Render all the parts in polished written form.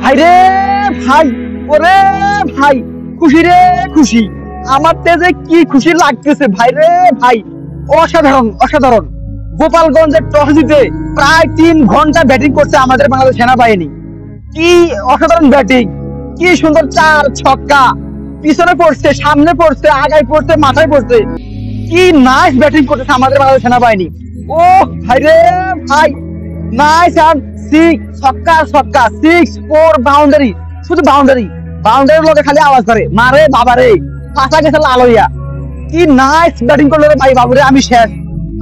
ভাই রে ভাই, ওরে ভাই, খুশি রে খুশি, আমার তেজে কি খুশি লাগতেছে ভাই রে ভাই। অসাধারণ অসাধারণ। গোপালগঞ্জের টস জিতে প্রায় 3 ঘন্টা ব্যাটিং করছে আমাদের বাংলাদেশ সেনাবাহিনী। কি অসাধারণ ব্যাটিং, কি সুন্দর 4 ছক্কা, পিছনে পড়ছে, সামনে পড়ছে, আগায় পড়ছে, মাথায় পড়ছে। কি নাইস ব্যাটিং করতেছে আমাদের বাংলাদেশ সেনাবাহিনী। ও ভাই রে ভাই, নাইস। আর 6 ছক্কা ছক্কা, 6 4 বাউন্ডারি, শুধু বাউন্ডারি, বাউন্ডারির লোকে খালি আওয়াজ করে মারে বাবারে, ফাঁসা গেছে লাল হইয়া। কি নাইস ব্যাটিং করলো রে ভাই বাবুরে, আমি শেষ।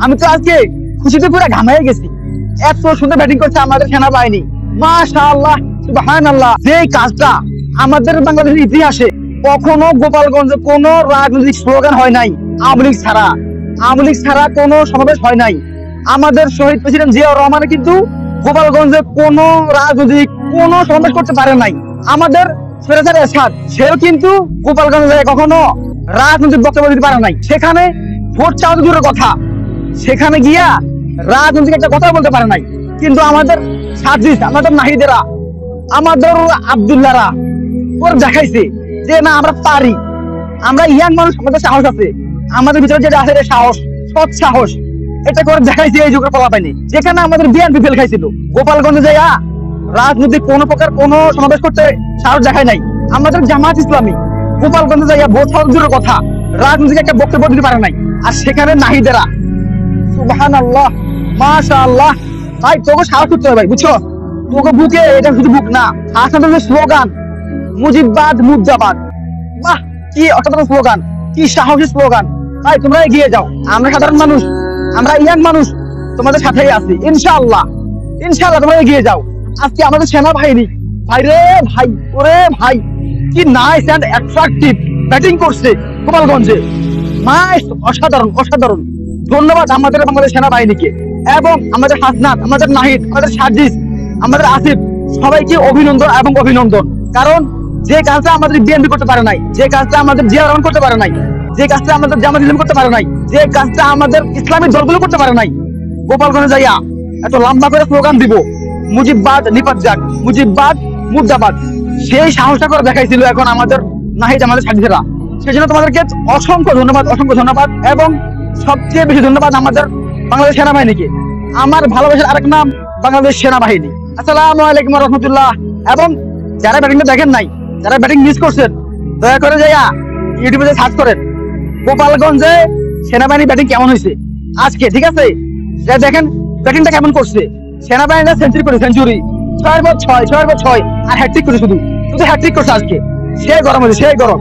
আমি তো আজকে খুশিতে পুরো ঘামাই গেছি, এত সুন্দর ব্যাটিং করছে আমাদের সেনাবাহিনী। মাশাআল্লাহ, সুবহানাল্লাহ। যে কাজটা আমাদের বাংলাদেশের ইতিহাসে কখনো গোপালগঞ্জে কোনো রাজনৈতিক স্লোগান হয় নাই আওয়ামী লীগ ছাড়া, আওয়ামী লীগ ছাড়া কোনো সমাবেশ হয় নাই। আমাদের শহীদ প্রেসিডেন্ট জিয়াউর রহমান কিন্তু গোপালগঞ্জে কোনো রাজনৈতিক কোনো সমাবেশ করতে পারে নাই। আমাদের ফেরেজার এরশাদ, সেও কিন্তু গোপালগঞ্জে কখনো রাজনৈতিক বক্তব্য দিতে পারে নাই। সেখানে ভোট চাওয়া দূরের কথা, সেখানে গিয়া রাজনৈতিক একটা কথা বলতে পারে নাই। কিন্তু আমাদের সাজিস, আমাদের নাহিদেরা, আমাদের আব্দুল্লাহরা ওর দেখাইছে যে না আমরা পারি, আমরা ইয়াং মানুষ, আমাদের সাহস আছে, আমাদের ভিতরে যেটা আছে সাহস, সৎ সাহস, এটা করে দেখাইছে এই যুগের পোলা পাইনি। যেখানে আমাদের বিএনপি ফেল খাইছিল, গোপালগঞ্জে যাইয়া রাজনৈতিক কোন প্রকার কোন সমাবেশ করতে সাহস দেখায় নাই। আমাদের জামাত ইসলামী গোপালগঞ্জে যাইয়া ভোট চাওয়া দূরের কথা, রাজনৈতিক একটা বক্তব্য দিতে পারে নাই। আর সেখানে নাহিদেরা, সুবহানাল্লাহ, মাশাআল্লাহ। ভাই তোকে সাহস করতে হবে ভাই, বুঝছো? তোকে বুকে, এটা শুধু বুক না, আসামের স্লোগান মুজিববাদ মুর্দাবাদ, বাহ কি অসাধারণ স্লোগান, কি সাহসী স্লোগান। ভাই তোমরা এগিয়ে যাও, আমরা সাধারণ মানুষ, আমরা ইয়াং মানুষ, তোমাদের সাথেই আছি ইনশাআল্লাহ, ইনশাআল্লাহ। তোমরা এগিয়ে যাও। আজকে আমাদের সেনাবাহিনী ভাই রে ভাই, ওরে ভাই, কি নাইস এন্ড অ্যাট্রাকটিভ ব্যাটিং করছে গোপালগঞ্জে। নাইস, অসাধারণ অসাধারণ। ধন্যবাদ আমাদের বাংলাদেশ সেনাবাহিনীকে, এবং আমাদের হাসনাত, আমাদের নাহিদ, আমাদের সাজিস, আমাদের আসিফ, সবাইকে অভিনন্দন এবং অভিনন্দন। কারণ যে কাজটা আমাদের বিএনপি করতে পারে নাই, যে কাজটা আমাদের জিয়া রহমান করতে পারে নাই, যে কাজটা আমাদের জামাত ইসলাম করতে পারে নাই, যে কাজটা আমাদের ইসলামিক দলগুলো করতে পারে নাই, গোপালগঞ্জে যাইয়া এত লম্বা করে স্লোগান দিব মুজিববাদ নিপাত যাক, মুজিববাদ মুর্দাবাদ, সেই সাহসটা করে দেখাইছিল এখন আমাদের নাহিদ, আমাদের সাজিসেরা। সেই জন্য তোমাদেরকে অসংখ্য ধন্যবাদ, অসংখ্য ধন্যবাদ। এবং সবচেয়ে বেশি ধন্যবাদ আমাদের বাংলাদেশ সেনাবাহিনীকে। আমার ভালোবাসার আরেক নাম বাংলাদেশ সেনাবাহিনী। আসসালামু আলাইকুম ওয়া রাহমাতুল্লাহ। এবং যারা ব্যাটিংটা দেখেন নাই, যারা ব্যাটিং মিস করছেন, দয়া করে যাইয়া ইউটিউবে সার্চ করেন গোপালগঞ্জে সেনাবাহিনী ব্যাটিং কেমন হয়েছে আজকে, ঠিক আছে? দেখেন ব্যাটিংটা কেমন করছে। সেনাবাহিনীরা সেঞ্চুরি করে, সেঞ্চুরি 6 এর পর 6, 6 এর পর 6, আর হ্যাট্রিক করে, শুধু শুধু হ্যাট্রিক করছে আজকে। সেই গরম হয়েছে, সেই গরম।